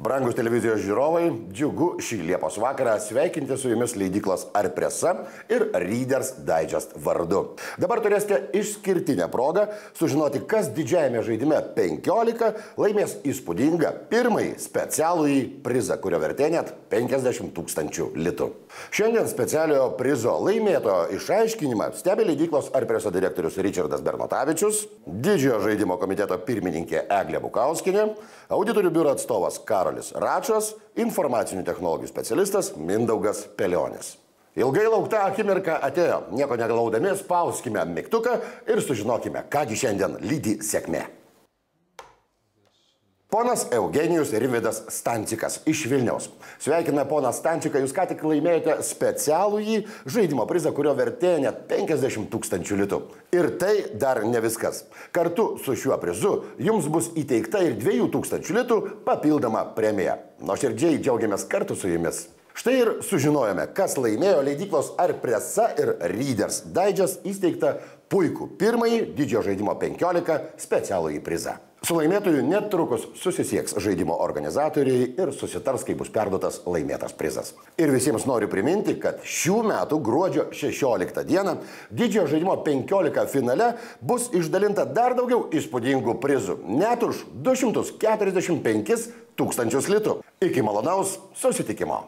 Brangus televizijos žiūrovai, džiugu šį Liepos vakarą sveikinti su jumis leidyklos Arpresa ir Readers Digest vardu. Dabar turėsite išskirtinę progą sužinoti, kas didžiajame žaidime 15 laimės įspūdingą pirmąjį specialųjį prizą, kurio vertė net 50 000 litų. Šiandien specialiojo prizo laimėtojo išaiškinimą stebi leidyklos Arpresa direktorius Ričardas Bernotavičius, didžiojo žaidimo komiteto pirmininkė Eglė Bukauskienė, auditorių biuro atstovas Karolis Račas, informacinių technologijų specialistas Mindaugas Pelionis. Ilgai laukta akimirka atėjo. Nieko neglaudami, spauskime mygtuką ir sužinokime, kągi šiandien lydi sėkmė. Ponas Eugenijus Rimvydas Stancikas iš Vilniaus. Sveikina ponas Stanciką, jūs ką tik laimėjote specialųjį žaidimo prizą, kurio vertė net 50 000 litų. Ir tai dar ne viskas. Kartu su šiuo prizu jums bus įteikta ir 2000 litų papildoma premija. Nuoširdžiai džiaugiamės kartu su jumis. Štai ir sužinojome, kas laimėjo leidyklos Arpresa ir Readers Digest įsteigtą puikų pirmąjį didžiojo žaidimo 15 specialųjį prizą. Su laimėtoju netrukus susisieks žaidimo organizatoriai ir susitars, kai bus perduotas laimėtas prizas. Ir visiems noriu priminti, kad šių metų gruodžio 16 dieną didžiojo žaidimo 15 finale bus išdalinta dar daugiau įspūdingų prizų, net už 245 000 litų. Iki malonaus susitikimo.